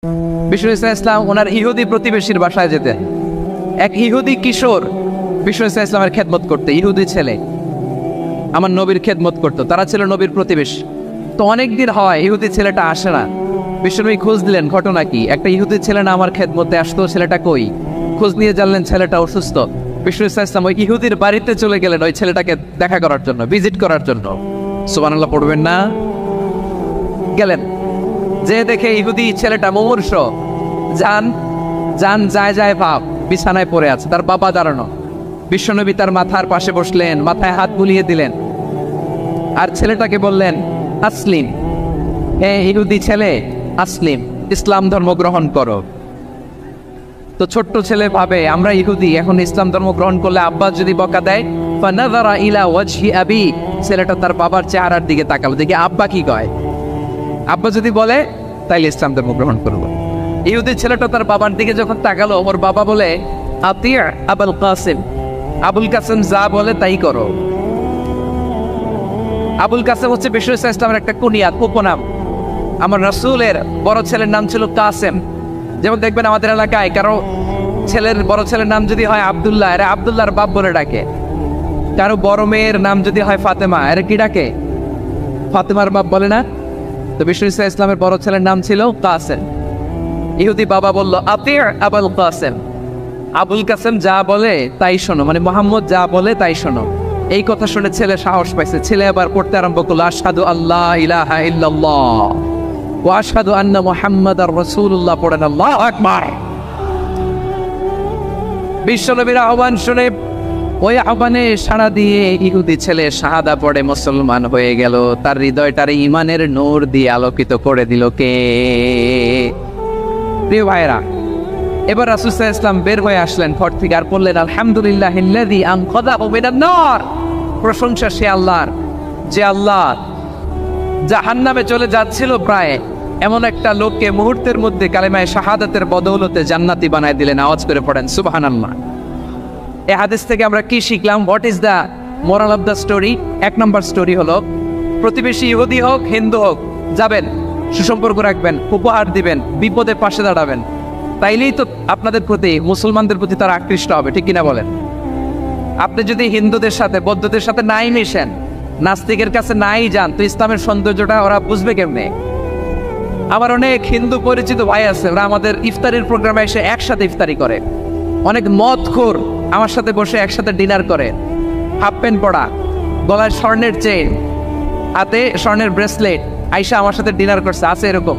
বিষ্ণু ইসলাম ওনার ইহুদি প্রতিবেশীর বাসায় যেতেন। এক ইহুদি কিশোর বিষ্ণু ইসলামের খেদমত করতে, ইহুদি ছেলে আমার নবীর খেদমত করতো, তারা ছিল নবীর প্রতিবেশী। তো অনেক দিন হয় ইহুদি ছেলেটা আসে না। বিষ্ণুনবী খোঁজ দিলেন ঘটনা কি, একটা ইহুদি ছেলে না আমার খেদমতে আসতো, ছেলেটা কই? খোঁজ নিয়ে জানলেন ছেলেটা অসুস্থ। বিষ্ণু ইসলাম ওই ইহুদির বাড়িতে চলে গেলেন ওই ছেলেটাকে দেখা করার জন্য, ভিজিট করার জন্য। সুবহানাল্লাহ পড়বেন না? গেলেন, যে দেখে ইহুদি ছেলেটা মুমূর্ষ, জান যায় যায় ভাব, বিছানায় পড়ে আছে, তার বাবা দাঁড়ানো। বিশ্বনবী তার মাথার পাশে বসলেন, মাথায় হাত বুলিয়ে দিলেন, আর ছেলেটাকে বললেন আসলিম, হে ইহুদি ছেলে আসলিম, ইসলাম ধর্ম গ্রহণ করো। তো ছোট্ট ছেলে ভাবে আমরা ইহুদি, এখন ইসলাম ধর্ম গ্রহণ করলে আব্বা যদি বকা দেয়। ফানাযারা ইলা ওয়াজহি আবি, ছেলেটা তার বাবার চেহারার দিকে তাকালো, দেখি আব্বা কি কয়। আব্বা যদি বলে তাইলে ইসলাম ধর্ম গ্রহণ করবো। ইহুদি ছেলেটা তার বাবার দিকে যখন তাকালো, ওর বাবা বলে আতিয়া আবুল কাসিম, আবুল কাসিম যা বলে তাই করো। আবুল কাসিম হচ্ছে বিষ্ণু ইসলামের একটা কুনিয়াত, উপনাম। আমার রাসূলের বড় ছেলের নাম ছিল কাসেম। যেমন দেখবেন আমাদের এলাকায় কারো ছেলের বড় ছেলের নাম যদি হয় আব্দুল্লাহ, এরা আব্দুল্লাহর বাপ বলে ডাকে। কারো বড় মেয়ের নাম যদি হয় ফাতেমা, এরা কি ডাকে? ফাতেমার বাপ বলে না? তো বিষ্ণু ইসলামের বড় ছেলের নাম ছিল কাসেম। ইহুদি বাবা বলল আতিয়া আবুল কাসেম, আবুল কাসেম যা বলে তাই শোনো, মানে মুহাম্মদ যা বলে তাই শোনো। এই কথা শুনে ছেলে সাহস পাইছে, ছেলে আবার পড়তে আরম্ভ করলো আশহাদু আল্লাহ ইলাহা ইল্লাল্লাহ ওয়া আশহাদু আন্না মুহাম্মাদার রাসূলুল্লাহ, পড়েন আল্লাহু আকবার। বিশ্বনবীর আহ্বান শুনে ওই আহ্বানে সাড়া দিয়ে ইহুদি ছেলে শাহাদা পড়ে মুসলমান হয়ে গেল। তার হৃদয়টারে ঈমানের নূর দিয়ে আলোকিত করে দিল কে? প্রিয় ভাইরা, এবার রাসূল সাল্লাল্লাহু আলাইহি ওয়াসাল্লাম বের হয়ে আসলেন ঘর থেকে, আর বললেন আলহামদুলিল্লাহিল্লাযী আনকাযাহু মিনান নার, প্রশংসা সে আল্লাহর যে আল্লাহ জাহান্নামে চলে যাচ্ছিল প্রায় এমন একটা লোককে মুহূর্তের মধ্যে কালেমায়ে শাহাদাতের বদৌলতে জান্নাতি বানায় দিলেন। আওয়াজ করে পড়েন সুবহানাল্লাহ। এই হাদিস থেকে আমরা কি শিখলাম? What is the moral of the story? এক নম্বর স্টোরি হলো, প্রতিবেশী ইহুদি হোক হিন্দু হোক, যাবেন, সুসম্পর্ক রাখবেন, উপহার দিবেন, বিপদে পাশে দাঁড়াবেন, তাইলেই তো আপনাদের প্রতি, মুসলমানদের প্রতি তারা আকৃষ্ট হবে, ঠিক কিনা বলেন? আপনি যদি হিন্দুদের সাথে বৌদ্ধদের সাথে নাই মিশেন, নাস্তিকের কাছে নাই যান, তো ইসলামের সৌন্দর্যটা ওরা বুঝবে কেমনে? আমার অনেক হিন্দু পরিচিত ভাই আছে, ওরা আমাদের ইফতারির প্রোগ্রামে এসে একসাথে ইফতারি করে। অনেক মদখোর আমার সাথে বসে একসাথে ডিনার করে, হাফ প্যান্ট পরা, গলায় স্বর্ণের চেইন, হাতে স্বর্ণের ব্রেসলেট, আইসা আমার সাথে ডিনার করছে, আছে এরকম।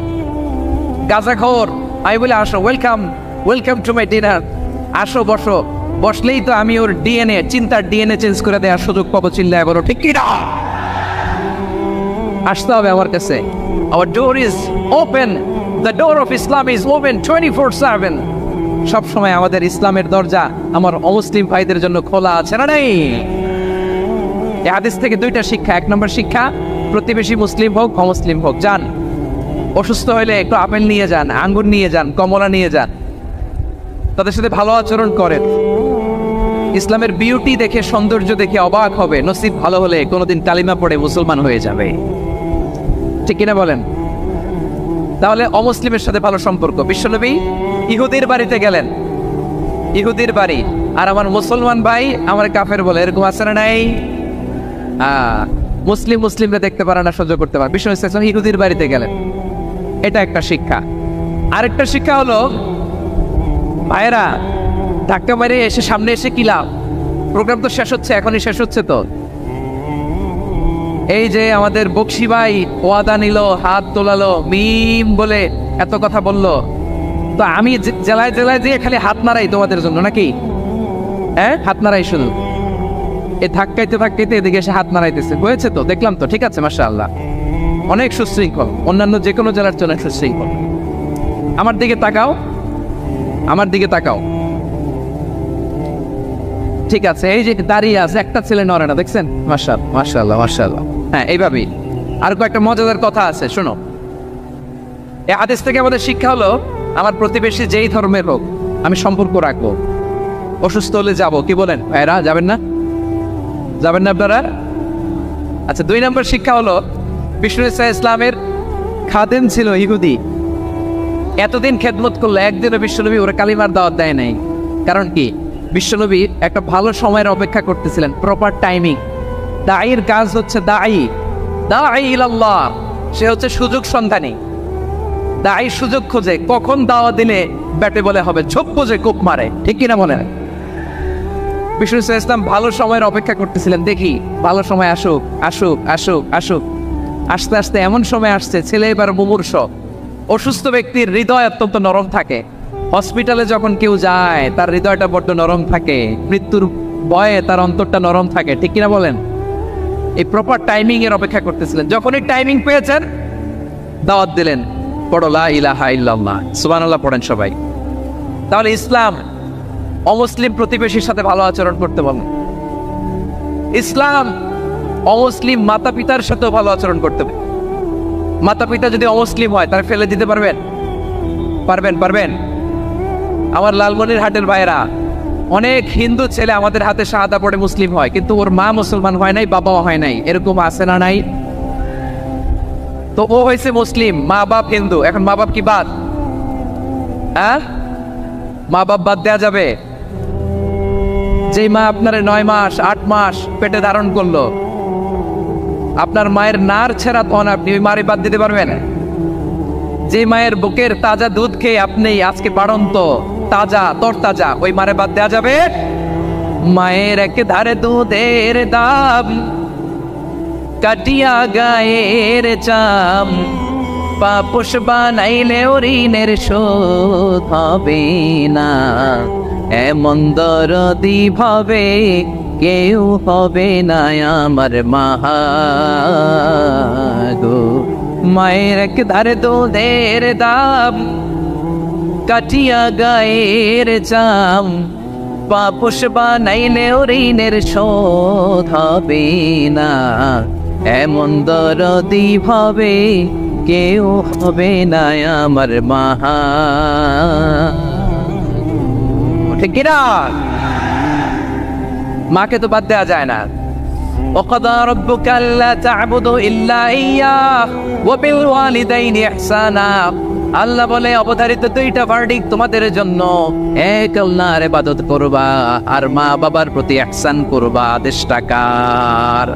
গাঁজাখোর, আমি বলি আসো, ওয়েলকাম টু মাই ডিনার, আসো বসো। বসলেই তো আমি ওর ডিএনএ, চিন্তার ডিএনএ চেঞ্জ করে দেওয়ার সুযোগ পাবো, চিল্লায় বলো ঠিক কি না? আসতে হবে আমার কাছে। Hour door is open, the door of Islam is open 24/7। সব সময় আমাদের ইসলামের দরজা আমার অমুসলিম ভাইদের জন্য খোলা আছে, না নেই? এই হাদিস থেকে দুইটা শিক্ষা। এক নম্বর শিক্ষা, প্রতিবেশী মুসলিম হোক অমুসলিম হোক, যান, অসুস্থ হইলে একটু আপেল নিয়ে যান, আঙ্গুর নিয়ে যান, কমলা নিয়ে যান, তাদের সাথে ভালো আচরণ করেন। ইসলামের বিউটি দেখে, সৌন্দর্য দেখে অবাক হবে, নসিব ভালো হলে কোনোদিন কালিমা পড়ে মুসলমান হয়ে যাবে, ঠিক কিনা বলেন? তাহলে অমুসলিমের সাথে ভালো সম্পর্ক। বিশ্বনবী ইহুদির বাড়িতে গেলেন, ইহুদির বাড়ি, আর আমার মুসলমান ভাই আমার কাফের বলে, এরকম আছে না নাই? মুসলিমরা দেখতে পারে না, সহ্য করতে পারে। বিশ্বনবী সাল্লাল্লাহু আলাইহি ওয়াসাল্লাম ইহুদির বাড়িতে গেলেন, এটা একটা শিক্ষা। আরেকটা শিক্ষা হলো, ভাইয়েরা, ধাক্কা মেরে এসে সামনে এসে কি লাভ? প্রোগ্রাম তো শেষ হচ্ছে, এখনই শেষ হচ্ছে। তো এই যে আমাদের বকশি ভাই ওয়াদা নিল, হাত তোলালো, মিম বলে এত কথা বললো, তো আমি জেলায় জেলায় দিয়ে খালি হাত নাড়াই তোমাদের জন্য নাকি? হ্যাঁ, হাত নাড়াই শুধু। এই ধাক্কাইতে ধাক্কাইতে এদিকে এসে হাত নাড়াইতেছে, হয়েছে তো, দেখলাম তো, ঠিক আছে, মাশাআল্লাহ, অনেক সুশৃঙ্খল, অন্যান্য যে কোনো জেলার জন্য সুশৃঙ্খল। আমার দিকে তাকাও, আমার দিকে তাকাও, ঠিক আছে। এই যে দাঁড়িয়ে আছে, একটা ছেলে নড়ে না, দেখছেন? মাশাআল্লাহ মাশাআল্লাহ মাশাআল্লাহ। হ্যাঁ, এইভাবেই। আর কয়েকটা মজাদার কথা আছে, শোনো। এই হাদিস থেকে আমাদের শিক্ষা হলো, আমার প্রতিবেশী যেই ধর্মের হোক আমি সম্পর্ক রাখবো। অসুস্থ হলে যাবো, কি বলেন ভাইরা? যাবেন না? যাবেন না আপনারা? আচ্ছা, 2 নম্বর শিক্ষা হলো, বিষ্ণু ইসলামের খাদেম ছিল ইহুদি। এতদিন খেদমত করলো, একদিনও বিশ্বনবী ওরা কালিমার দাওয়াত দেয় নাই। কারণ কি? বিশ্বনবী একটা ভালো সময়ের অপেক্ষা করতেছিলেন, প্রপার টাইমিং। দাঈর কাজ হচ্ছে দাঈ ইলাল্লাহ, সে হচ্ছে সুযোগ সন্ধানী। দাঈ সুযোগ খোঁজে, কখন দাওয়াত দিলে ব্যাটে বলে হবে, ছোপ যে কোপ মারে, ঠিক কিনা বলেন? বিষ্ণু ইসলাম ভালো সময়ের অপেক্ষা করতেছিলেন, দেখি ভালো সময় আসুক আসুক আসুক আসুক। আস্তে আস্তে এমন সময় আসছে, ছেলে এবার মুমূর্ষ। অসুস্থ ব্যক্তির হৃদয় অত্যন্ত নরম থাকে। হসপিটালে যখন কেউ যায় তার হৃদয়টা বড্ড নরম থাকে, মৃত্যুর ভয়ে তার অন্তরটা নরম থাকে, ঠিক কিনা বলেন? এই প্রপার টাইমিং এর অপেক্ষা করতেছিলেন। যখনই টাইমিং পেয়েছেন দাওয়াত দিলেন, পড়ো লা ইলাহা ইল্লাল্লাহ, সুবহানাল্লাহ পড়েন সবাই। তাহলে ইসলাম অমুসলিম প্রতিবেশীর সাথে ভালো আচরণ করতে বলেন। ইসলাম অমুসলিম মাতা পিতার সাথেও ভালো আচরণ করতে হবে। মাতা পিতা যদি অমুসলিম হয় তার ফেলে দিতে পারবেন? পারবেন? আমার লালমনিরহাটের ভাইরা, অনেক হিন্দু ছেলে আমাদের হাতে শাহাদা পড়ে মুসলিম হয়, কিন্তু ওর মা মুসলমান হয় নাই, বাবাও হয় নাই। এরকম আছে না নাই? তো ও হয়েছে মুসলিম, মা বাপ হিন্দু, এখন মা বাপ কি বাদ? হ্যাঁ, মা বাপ বাদ দেয়া যাবে? যেই মা আপনার 9 মাস 8 মাস পেটে ধারণ করলো, আপনার মায়ের নার ছেড়া তখন আপনি ওই মারে বাদ দিতে পারবেন? যে মায়ের বুকের তাজা দুধ খেয়ে আপনি আজকে বাড়ন্ত তাজা তরতাজা, ওই মারে বাদ দেয়া যাবে? মায়ের এক ধারে দুধের দাম, কাটিয়া গায়ের চাম, পাপোশ বানাইলে ঋণের শোধ হবে না, এমন দরদি ভাবে কেউ হবে না আমার মা গো। মায়ের এক ধারে দুধের দাম, কাটিয়া গায়ের চাম, পাপোশ বানাইলে ঋণের শোধ হবে না, এমন দরদি ভাবে কেউ হবে না আমার মা। ঠিক কিনা? মাকে তো বাদ দেওয়া যায় না। وقضى ربك ألا تعبدوا إلا إياه وبالوالدين إحسانا। আল্লাহ বলে অবধারিত দুইটা ভার্ডিক তোমাদের জন্য, এক আল্লাহর ইবাদত করবা আর মা বাবার প্রতি ইহসান করবা। আদেশটা কার?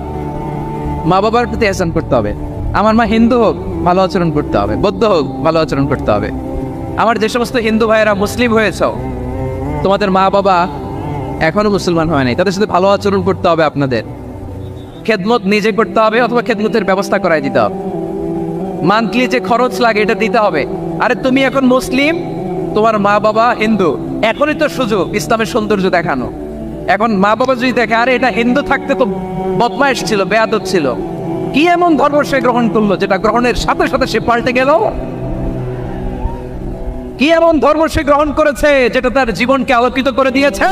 মা বাবার প্রতি ইহসান করতে হবে। আমার মা হিন্দু হোক ভালো আচরণ করতে হবে, বৌদ্ধ হোক ভালো আচরণ করতে হবে। আমার যে সমস্ত হিন্দু ভাইয়েরা মুসলিম হয়েছে, তোমাদের মা বাবা এখনো মুসলমান হয় নাই, তাদের সাথে ভালো আচরণ করতে হবে। আপনাদের খেদমত নিজে করতে হবে অথবা খেদমতের ব্যবস্থা করাই দিতে হবে। মান্থলি যে খরচ লাগে এটা দিতে হবে। আরে তুমি এখন মুসলিম, তোমার মা বাবা হিন্দু, এখনই তো সুযোগ ইসলামের সৌন্দর্য দেখানো। এখন মা বাবা যদি দেখে আরে এটা হিন্দু থাকতে তো বদমাইশ ছিল, বেয়াদব ছিল, কি এমন ধর্ম সে গ্রহণ করলো যেটা গ্রহণের সাথে সাথে সে পাল্টে গেল? কি এমন ধর্ম সে গ্রহণ করেছে যেটা তার জীবনকে আলোকিত করে দিয়েছে?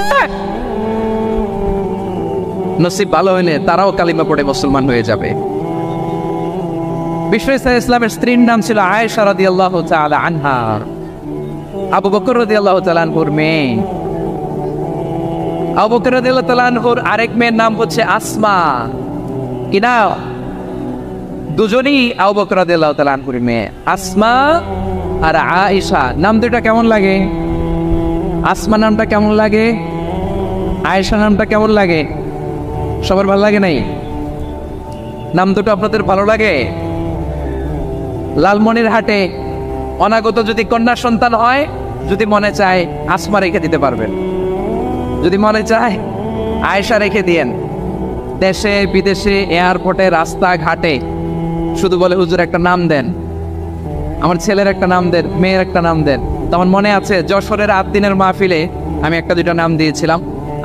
নসিব ভালো হইলে তারাও কালিমা পড়ে মুসলমান হয়ে যাবে। বিশ্ব ইসলামের স্ত্রীর নাম ছিল আয়েশা রাদিয়াল্লাহু তাআলা আনহা, আবু বকর রাদিয়াল্লাহু তাআলা আনহুর মেয়ে। আবু বকর রাদিয়াল্লাহু তাআলা আনহুর আরেক মেয়ের নাম হচ্ছে আসমা। কি নাম? দুজনই আবু বকর রাদিয়াল্লাহু তাআলা আনহুর মেয়ে, আসমা আর আয়েশা। নাম দুটা কেমন লাগে? আসমা নামটা কেমন লাগে? আয়েশা নামটা কেমন লাগে? সবার ভালো লাগে নাই? নাম দুটো আপনাদের ভালো লাগে? লালমনিরহাটে অনাগত যদি কন্যা সন্তান হয়, যদি মনে চায় আসমা রেখে দিতে পারবেন, যদি মনে চায় আয়েশা রেখে দিয়েন। দেশে বিদেশে এয়ারপোর্টে রাস্তাঘাটে শুধু বলে হুজুর একটা নাম দেন, আমার ছেলের একটা নাম দেন, মেয়ের একটা নাম দেন। তো আমার মনে আছে যশোরের 8 দিনের মাহফিলে আমি একটা দুটা নাম দিয়েছিলাম।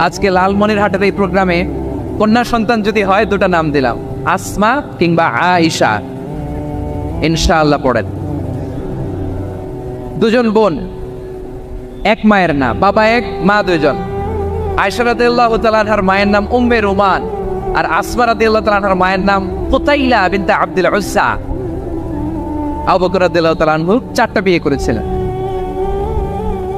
আজকে লালমনিরহাটের এই প্রোগ্রামে কন্যা সন্তান যদি হয় দুটা নাম দিলাম, আসমা কিংবা আয়েশা। ইনশাআল্লাহ পড়েন। দুজন বোন, এক মায়ের নাম, বাবা এক মা দুজন। আয়েশা রাদিয়াল্লাহু তাআলা আনহার মায়ের নাম উম্মে রুমান, আর আসমা রাদিয়াল্লাহু তাআলা আনহার মায়ের নাম কুতাইলা বিনতে আব্দুল উজ্জা। আবু বকর রাদিয়াল্লাহু তাআলা আনহু 4টা বিয়ে করেছিলেন।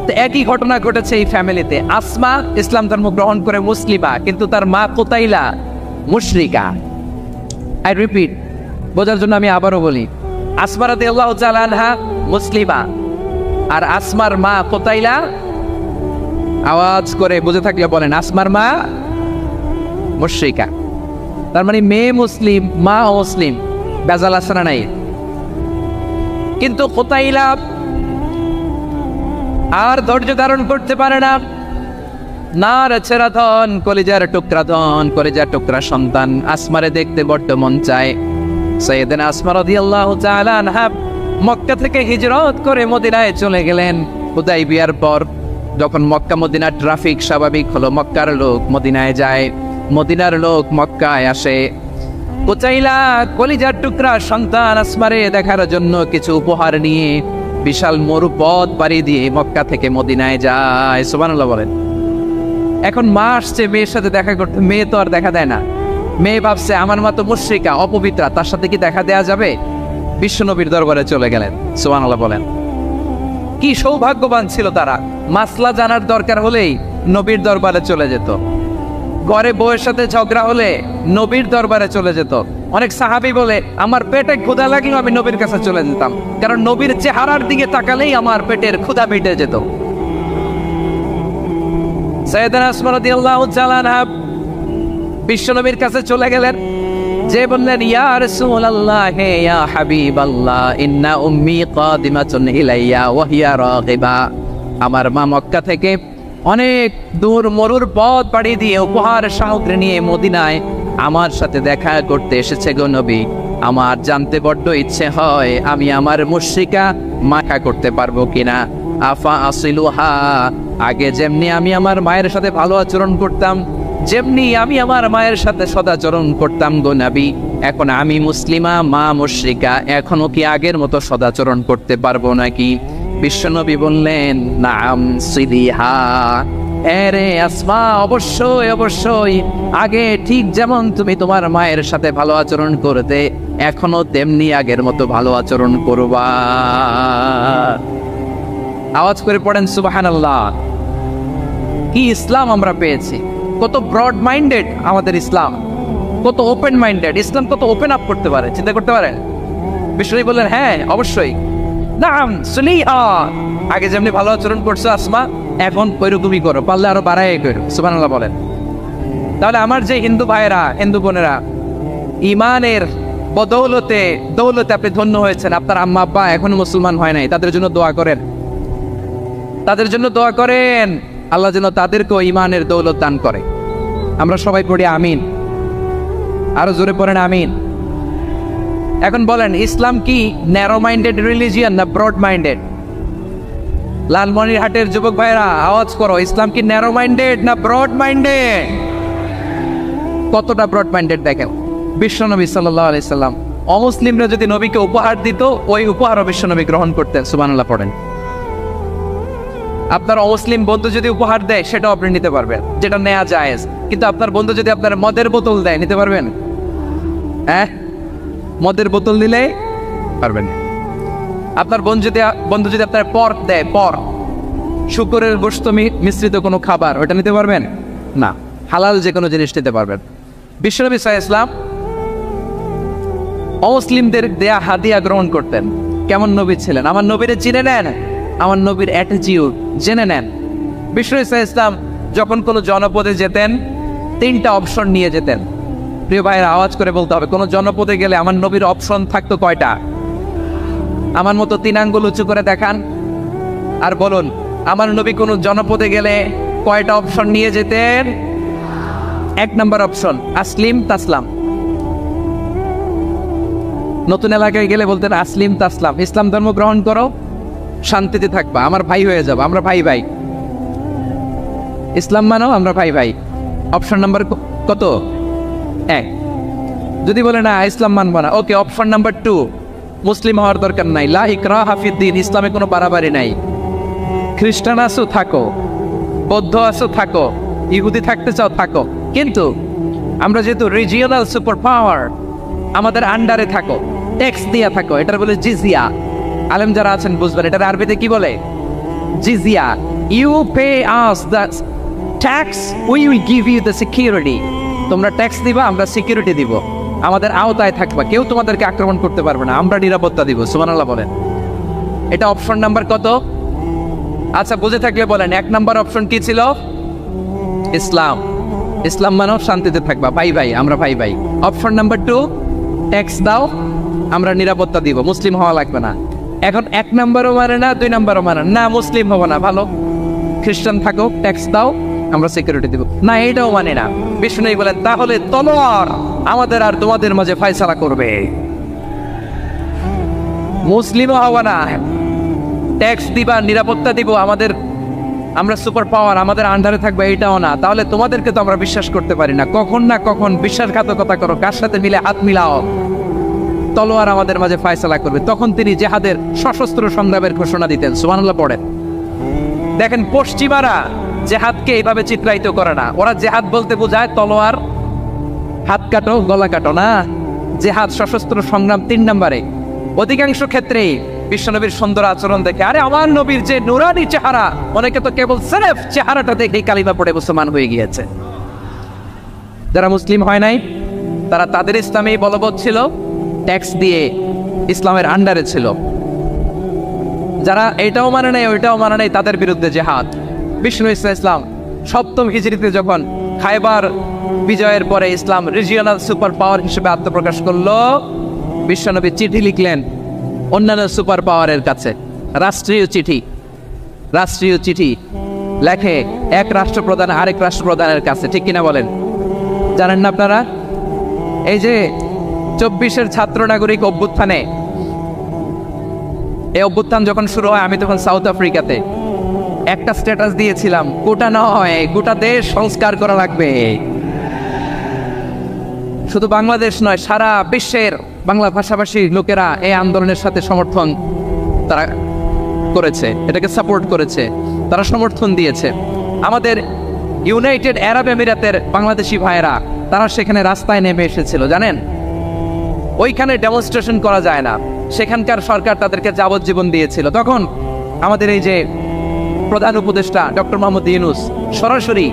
তো একই ঘটনা ঘটেছে এই ফ্যামিলিতে। আসমা ইসলাম ধর্ম গ্রহণ করে মুসলিমা, কিন্তু তার মা কুতাইলা মুশরিকা। আই রিপিট, বোঝার জন্য আমি আবারও বলি, আসমা রাদিয়াল্লাহু তাআলা আনহা মুসলিমা, আর আসমার মা কোতাইলা, আওয়াজ করে বুঝে থাকলে বলেন, আসমার মা মুশরিকা। তার মানে মেয়ে মুসলিম, মা অমুসলিম, বেজাল আছে না নাই? কিন্তু কোতাইলা আর ধৈর্য ধারণ করতে পারে না। নার ছেড়া ধন, কলিজার টুকরা ধন, কলিজার টুকরা সন্তান আসমারে দেখতে বড্ড মন চায়। সাইয়েদনা আসমা রাদিয়াল্লাহু তাআলা আনহা মক্কা থেকে হিজরত করে মদিনায় চলে গেলেন। হুদাইবিয়ার পর যখন মক্কা মদিনার ট্রাফিক স্বাভাবিক হলো, মক্কার লোক মদিনায় যায়, মদিনার লোক মক্কায় আসে। কোচাইলা কলিজার টুকরা সন্তান আসমারে দেখার জন্য কিছু উপহার নিয়ে বিশাল মরুপথ পাড়ি দিয়ে মক্কা থেকে মদিনায় যায়। সুবহানাল্লাহ বলেন। এখন মা আসছে মেয়ের সাথে দেখা করতে, মেয়ে তো আর দেখা দেয় না। মেয়ে ভাবছে আমার মা তো মুশরিকা, অপবিত্রা, তার সাথে কি দেখা দেয়া যাবে? বিশ্বনবীর দরবারে চলে গেলেন। সুবহানাল্লাহ বলেন। কি সৌভাগ্যবান ছিল তারা, মাসলা জানার দরকার হলেই নবীর দরবারে চলে যেত। ঘরে বউয়ের সাথে ঝগড়া হলে নবীর দরবারে চলে যেত। অনেক সাহাবী বলে আমার পেটে ক্ষুধা লাগলেও আমি নবীর কাছে চলে যেতাম, কারণ নবীর চেহারার দিকে তাকালেই আমার পেটের ক্ষুধা মিটে যেত। সাইয়েদনা আসমা রাদিয়াল্লাহু তাআলা আনহা বিশ্বনবীর কাছে চলে গেলেন, যে বললেন ইয়া রাসূলুল্লাহ, হে ইয়া হাবিবাল্লাহ, ইন্না উম্মি কাদিমাতুন ইলাইয়া ওয়া হিয়া রাগিবা। আমার মা মক্কা থেকে অনেক দূর মরুর পথ পাড়ি দিয়ে উপহার সামগ্রী নিয়ে মদিনায় আমার সাথে দেখা করতে এসেছে গো নবী। আমার জানতে বড্ড ইচ্ছে হয় আমি আমার মুশরিকা মাখা করতে পারবো কিনা। আফা আসিলুহা, আগে যেমনি আমি আমার মায়ের সাথে ভালো আচরণ করতাম, যেমনি আমি আমার মায়ের সাথে সদাচরণ করতাম গো নবী, এখন আমি মুসলিমা, মা মুশরিকা, এখনো কি আগের মতো সদাচরণ করতে পারবো নাকি? বিশ্বনবী বললেন নাম সিদিহা, এরে আসমা, অবশ্যই অবশ্যই, আগে ঠিক যেমন তুমি তোমার মায়ের সাথে ভালো আচরণ করতে, এখনো তেমনি আগের মতো ভালো আচরণ করবা। আওয়াজ করে পড়েন সুবহানাল্লাহ। কি ইসলাম আমরা পেয়েছি! কত ব্রড মাইন্ডেড আমাদের ইসলাম, কত ওপেন মাইন্ডেড ইসলাম, কত ওপেন আপ করতে পারে, চিন্তা করতে পারেন। বিশ্বনবী বললেন হ্যাঁ অবশ্যই, নাম সুলিহা, আগে যেমনি ভালো আচরণ করছো আসমা, এখন ওইরকমই করো, পারলে আরো বাড়াই করো। সুবহানাল্লাহ বলেন। তাহলে আমার যে হিন্দু ভাইয়েরা, হিন্দু বোনেরা, ইমানের বদৌলতে দৌলতে আপনি ধন্য হয়েছেন, আপনার আম্মা আব্বা এখনো মুসলমান হয় নাই, তাদের জন্য দোয়া করেন, তাদের জন্য দোয়া করেন, আল্লাহ যেন তাদেরকেও ইমানের দৌলত দান করে। আমরা সবাই পড়ি আমিন, আরো জোরে পড়েন আমিন। এখন বলেন, ইসলাম কি ন্যারো মাইন্ডেড রিলিজিয়ান না ব্রড মাইন্ডেড? লালমনিরহাটের যুবক ভাইরা আওয়াজ করো, ইসলাম কি ন্যারো মাইন্ডেড না ব্রড মাইন্ডেড? কতটা ব্রড মাইন্ডেড দেখেন। বিশ্বনবী সাল্লাল্লাহু আলাইহি সাল্লাম অমুসলিমরা যদি নবীকে উপহার দিত, ওই উপহারও বিশ্বনবী গ্রহণ করতেন। সুবহানাল্লাহ পড়েন। আপনার অমুসলিম বন্ধু যদি উপহার দেয় সেটাও আপনি নিতে পারবেন, যেটা নেওয়া জায়েজ। কিন্তু আপনার বন্ধু যদি আপনার মদের বোতল দেয়, নিতে পারবেন? হ্যাঁ, মদের বোতল দিলে পারবেন। আপনার বন্ধু যদি আপনার পর্ক দেয়, পর্ক, শুকরের গোশত মিশ্রিত কোনো খাবার, ওটা নিতে পারবেন না। হালাল যে কোনো জিনিস নিতে পারবেন। বিশ্বনবী সাল্লাল্লাহু আলাইহি ওয়াসাল্লাম অমুসলিমদের দেয়া হাদিয়া গ্রহণ করতেন। কেমন নবী ছিলেন, আমার নবীরে চিনে নেন, আমার নবীর অ্যাটিটিউড জেনে নেন। বিশ্বনবী সাল্লাল্লাহু আলাইহি ওয়াসাল্লাম যখন কোনো জনপদে যেতেন, 3টা অপশন নিয়ে যেতেন। প্রিয় ভাইয়েরা আওয়াজ করে বলতে হবে, কোনো জনপদে গেলে আমার নবীর অপশন থাকতো কয়টা? আমার মতো 3 আঙ্গুল উঁচু করে দেখান আর বলুন, আমার নবী কোনো জনপদে গেলে কয়টা অপশন নিয়ে যেতেন? 1 নম্বর অপশন আসলিম তাসলাম। নতুন এলাকায় গেলে বলতেন আসলিম তাসলাম, ইসলাম ধর্ম গ্রহণ করো, শান্তিতে থাকবা, আমার ভাই হয়ে যাবো, আমরা ভাই ভাই, ইসলাম মানো, আমরা ভাই ভাই। অপশন নাম্বার কত? 1। যদি বলে না ইসলাম মানবো না, ওকে, অপশন নাম্বার 2, মুসলিম হওয়ার দরকার নাই, লা ইকরাহা ফিদ্দিন, ইসলামে কোনো বাড়াবাড়ি নাই। খ্রিস্টান আছো থাকো, বৌদ্ধ আছো থাকো, ইহুদি থাকতে চাও থাকো, কিন্তু আমরা যেহেতু রিজিওনাল সুপার পাওয়ার, আমাদের আন্ডারে থাকো, ট্যাক্স দিয়া থাকো, এটার বলে জিজিয়া। আলেম যারা আছেন বুঝবেন, এটার আরবিতে কি বলে? জিজিয়া। You pay us the tax, we will give you the security. তোমরা ট্যাক্স দিবা, আমরা সিকিউরিটি দিব, আমাদের আওতায় থাকবা, কেউ তোমাদেরকে আক্রমণ করতে পারবে না, আমরা নিরাপত্তা দিব। সুবহানাল্লাহ বলেন। এটা অপশন নাম্বার কত? আচ্ছা, বুঝে থাকলে বলেন 1 নম্বর অপশন কি ছিল? ইসলাম। ইসলাম মানো শান্তিতে থাকবা, ভাই ভাই, আমরা ভাই ভাই। অপশন নাম্বার 2, ট্যাক্স দাও, আমরা নিরাপত্তা দিব, মুসলিম হওয়া লাগবে না। এখন 1 নম্বরও মানে না, 2 নম্বরও মানে না, মুসলিম হবো না, ভালো খ্রিস্টান থাকো, ট্যাক্স দাও, আমরা সিকিউরিটি দিব না, এটাও মানে না। বিষ্ণু বলেন তাহলে তলোয়ার আমাদের আর তোমাদের মাঝে ফয়সালা করবে, মুসলিমও হবো না, ট্যাক্স দিবা, নিরাপত্তা দিব, আমরা সুপার পাওয়ার, আমাদের আন্ডারে থাকবে, এটাও না। তাহলে তোমাদেরকে তো আমরা বিশ্বাস করতে পারি না, কখন না কখন বিশ্বাসঘাতকতা করো, কার সাথে মিলে হাত মিলাও, তলোয়ার আমাদের মাঝে ফয়সালা করবে। তখন তিনি জেহাদের সশস্ত্র সংগ্রামের ঘোষণা দিতেন। সুবহানাল্লাহ পড়েন। দেখেন, পশ্চিমারা জেহাদকে এইভাবে চিত্রায়িত করে না। ওরা জেহাদ বলতে বোঝায় তলোয়ার, হাত কাটো, গলা কাটো না। জেহাদ সশস্ত্র সংগ্রাম 3 নম্বরে। অধিকাংশ ক্ষেত্রেই বিশ্বনবীর সুন্দর আচরণ দেখে, আরে আমার নবীর যে নুরানি চেহারা, অনেকে তো কেবল সির্ফ চেহারাটা দেখেই কালিমা পড়ে মুসলমান হয়ে গিয়েছে। যারা মুসলিম হয় নাই তারা তাদের ইসলামেই বলবৎ ছিল, ট্যাক্স দিয়ে ইসলামের আন্ডারে ছিল। যারা এটাও মানে নাই ওইটাও মানে নাই, তাদের বিরুদ্ধে জেহাদ। বিষ্ণু ইসলাম 7ম হিজরিতে যখন খায়বার বিজয়ের পরে ইসলাম রিজিওনাল সুপার পাওয়ার হিসেবে আত্মপ্রকাশ করলো, বিশ্বনবী চিঠি লিখলেন অন্যান্য সুপার পাওয়ারের কাছে, রাষ্ট্রীয় চিঠি লেখে এক রাষ্ট্রপ্রধান আরেক রাষ্ট্রপ্রধানের কাছে, ঠিক কিনা বলেন? জানেন না আপনারা? এই যে 24-এর ছাত্র নাগরিক অভ্যুত্থানে, এই অভ্যুত্থান যখন শুরু হয়, আমি তখন সাউথ আফ্রিকাতে, একটা স্ট্যাটাস দিয়েছিলাম, গোটা নয় গোটা দেশ সংস্কার করা লাগবে। শুধু বাংলাদেশ নয়, সারা বিশ্বের বাংলা ভাষাভাষী লোকেরা এই আন্দোলনের সাথে সমর্থন তারা করেছে, এটাকে সাপোর্ট করেছে, তারা সমর্থন দিয়েছে। আমাদের ইউনাইটেড আরব আমিরাতের বাংলাদেশি ভাইয়েরা তারা সেখানে রাস্তায় নেমে এসেছিল, জানেন? ওইখানে ডেমনস্ট্রেশন করা যায় না, সেখানকার সরকার তাদেরকে যাবজ্জীবন দিয়েছিল। তখন আমাদের এই যে প্রধান উপদেষ্টা ডক্টর মোহাম্মদ ইউনূস সরাসরি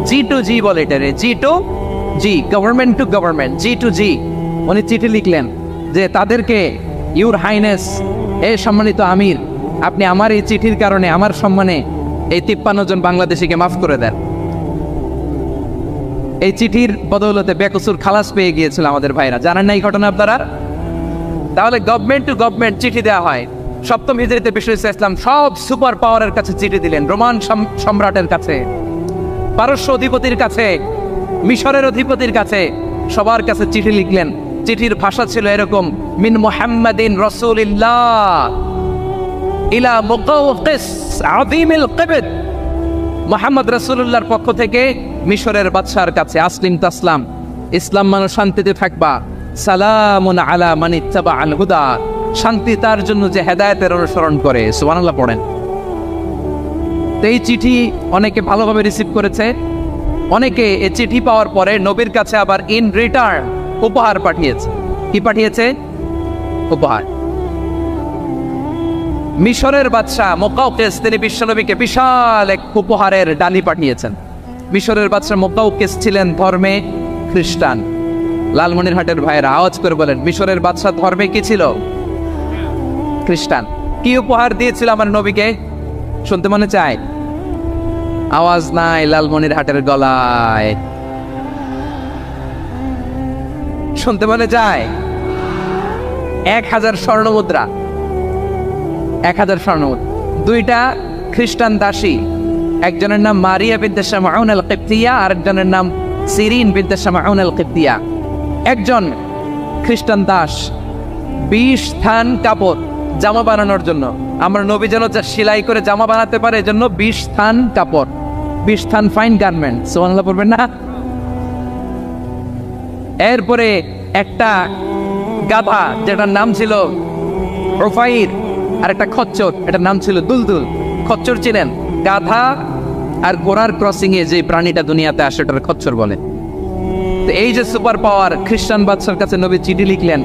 G2G বলে, এটারে G2G, government to government, G2G, উনি চিঠি লিখলেন যে তাদেরকে, ইউর হাইনেস, এ সম্মানিত আমির, আপনি আমার এই চিঠির কারণে আমার সম্মানে এই 53 জন বাংলাদেশিকে মাফ করে দেন। এই চিঠির বদৌলতে বেকসুর খালাস পেয়ে গিয়েছিল আমাদের ভাইরা। জানেন না এই ঘটনা আপনারা? তাহলে গভর্নমেন্ট টু গভর্নমেন্ট চিঠি দেওয়া হয়। 7ম হিজরিতে বিষ্ণু ইসলাম সব সুপার পাওয়ারের কাছে চিঠি দিলেন, রোমান সম্রাটের কাছে, পারস্য অধিপতির কাছে, মিশরের অধিপতির কাছে, সবার কাছে চিঠি লিখলেন। চিঠির ভাষা ছিল এরকম, মিন মুহাম্মাদিন রাসূলিল্লাহ ইলা মুকাওকিস আযীমিল কিবত, মুহাম্মদ রাসূলুল্লাহর পক্ষ থেকে মিশরের বাদশার কাছে, আসলিম তাসলাম, ইসলাম মানে শান্তিতে থাকবা, সালামুন আলা মান ইত্তাবা আল হুদা, শান্তি তার জন্য যে হেদায়েতের অনুসরণ করে। সুবহানাল্লাহ পড়েন। তো এই চিঠি অনেকে ভালোভাবে রিসিভ করেছে, অনেকে এই চিঠি পাওয়ার পরে নবীর কাছে আবার ইন রিটার্ন উপহার পাঠিয়েছে। কি পাঠিয়েছে? উপহার। মিশরের বাদশা মুকাওকিস তিনি বিশ্বনবীকে বিশাল এক উপহারের ডালি পাঠিয়েছেন। মিশরের বাদশা মুকাওকিস ছিলেন ধর্মে খ্রিস্টান। লালমনিরহাটের ভাইয়েরা আওয়াজ করে বলেন, মিশরের বাদশা ধর্মে কি ছিল? খ্রিস্টান। কি উপহার দিয়েছিল আমার নবীকে? শুনতে মনে চায়? আওয়াজ নাই লালমনিরহাটের গলায়, শুনতে মনে যায়? 1000 স্বর্ণ মুদ্রা, 1000 স্বর্ণ মুদ্রা। 2টা খ্রিস্টান দাসী, একজনের নাম মারিয়া বিনতে শামউন আল কিবতিয়া, আরেকজনের নাম সিরিন বিনতে শামউন আল কিবতিয়া। একজন খ্রিস্টান দাস 20 থান কাপড় জামা বানানোর জন্য, আমরা নবী যেন যা সেলাই করে জামা বানাতে পারে এজন্য 20 থান কাপড়, 20 থান ফাইন গার্মেন্ট। সুবহানাল্লাহ পড়বেন না? এরপরে একটা গাধা যেটার নাম ছিল রুফাইর, আর একটা খচ্চর, এটার নাম ছিল দুলদুল। খচ্চর ছিলেন গাধা আর ঘোড়ার ক্রসিং এ যে প্রাণীটা দুনিয়াতে আসে ওটার খচ্চর বলে। তো এই যে সুপার পাওয়ার খ্রিস্টান বাদশার কাছে নবী চিঠি লিখলেন,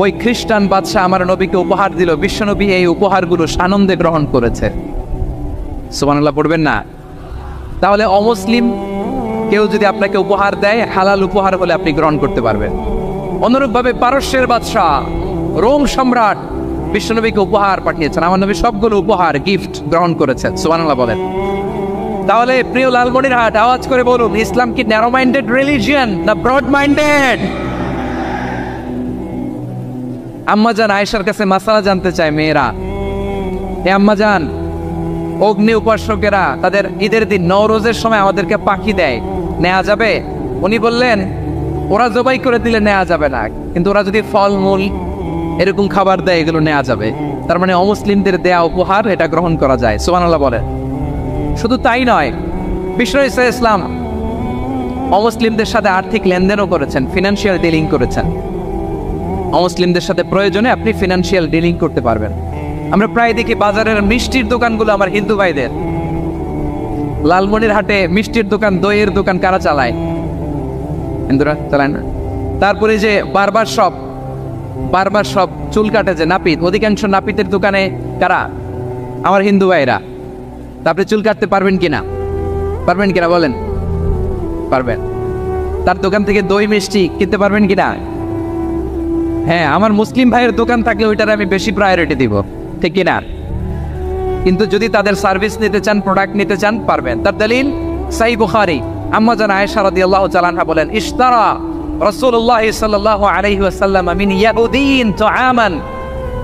ওই খ্রিস্টান বাদশা আমার নবীকে উপহার দিল। বিশ্বনবী এই উপহারগুলো সানন্দে গ্রহণ করেছে। সুবহানাল্লাহ পড়বেন না? তাহলে অমুসলিম কেউ যদি আপনাকে উপহার দেয়, হালাল উপহার হলে আপনি গ্রহণ করতে পারবেন। অনুরূপভাবে পারস্যের বাদশা, রোম সম্রাট, বিশ্বনবীকে উপহার পাঠিয়েছেন, আমার নবী সবগুলো উপহার গিফট গ্রহণ করেছেন। সুবহানাল্লাহ বলেন। তাহলে প্রিয় লালমনিরহাট, আওয়াজ করে বলুন, ইসলাম কি ন্যারো মাইন্ডেড রিলিজিয়ন না ব্রড মাইন্ডেড? আম্মাজান আয়েশার কাছে মাসালা জানতে চায় মেয়েরা, হে আম্মাজান, অগ্নি উপাসকেরা তাদের ঈদের দিন নওরোজের সময় আমাদেরকে পাখি দেয়, নেওয়া যাবে? উনি বললেন, ওরা জবাই করে দিলে নেওয়া যাবে না, কিন্তু ওরা যদি ফলমূল এরকম খাবার দেয় এগুলো নেওয়া যাবে। তার মানে অমুসলিমদের দেয়া উপহার এটা গ্রহণ করা যায়। সুবহানাল্লাহ বলেন। শুধু তাই নয়, বিশ্ব ইসলাম অমুসলিমদের সাথে আর্থিক লেনদেনও করেছেন, ফিনান্সিয়াল ডিলিং করেছেন। অমুসলিমদের সাথে প্রয়োজনে আপনি ফিনান্সিয়াল ডিলিং করতে পারবেন। আমরা প্রায় দেখি বাজারের মিষ্টির দোকানগুলো আমার হিন্দু ভাইদের। লালমনিরহাটে মিষ্টির দোকান, দইয়ের দোকান কারা চালায়? হিন্দুরা চালায় না। তারপরে যে বারবার সব চুল কাটে যে নাপিত, অধিকাংশ নাপিতের দোকানে কারা? আমার হিন্দু ভাইরা। তারপরে চুল কাটতে পারবেন কিনা? পারবেন কিনা বলেন? পারবেন। তার দোকান থেকে দই মিষ্টি কিনতে পারবেন কিনা? হ্যাঁ, আমার মুসলিম ভাইয়ের দোকান থাকলে ওইটার আমি বেশি প্রায়োরিটি দিব, ঠিক কিনা? কিন্তু যদি তাদের সার্ভিস নিতে চান, প্রোডাক্ট নিতে চান, পারবেন। তার দলিল সহিহ বুখারী, আম্মা জান আয়েশা রাদিয়াল্লাহু তাআলা আনহা বলেন, ইশতারা রাসূলুল্লাহ সাল্লাল্লাহু আলাইহি ওয়াসাল্লাম মিন ইয়াহুদিন তুআমান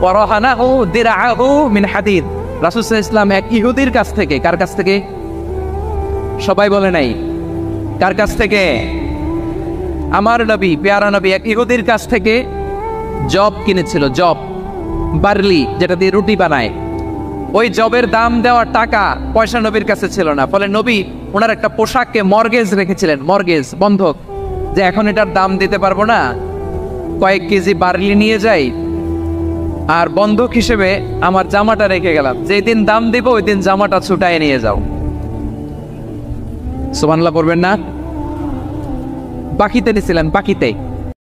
ওয়া রাহানাহু দিরআহু মিন হাদিদ। রাসূল সাল্লাল্লাহু আলাইহি ওয়াসাল্লাম এক ইহুদির কাছ থেকে, কার কাছ থেকে? সবাই বলে নাই কার কাছ থেকে? আমার নবী, পেয়ারা নবী এক ইহুদির কাছ থেকে জব কিনেছিল, জব, বার্লি, যেটা দিয়ে রুটি বানায়। ওই জবের দাম দেওয়ার টাকা পয়সা নবীর কাছে ছিল না, ফলে নবী ওনার একটা পোশাককে মর্গেজ রেখেছিলেন, মর্গেজ, বন্ধক, যে এখন এটার দাম দিতে পারবো না, কয়েক কেজি বার্লি নিয়ে যাই আর বন্ধক হিসেবে আমার জামাটা রেখে গেলাম, যেই দিন দাম দিব ওই দিন জামাটা ছুটায় নিয়ে যাও। সুবহানাল্লাহ পড়বেন না? বাকিতে নিছিলেন, বাকিতে।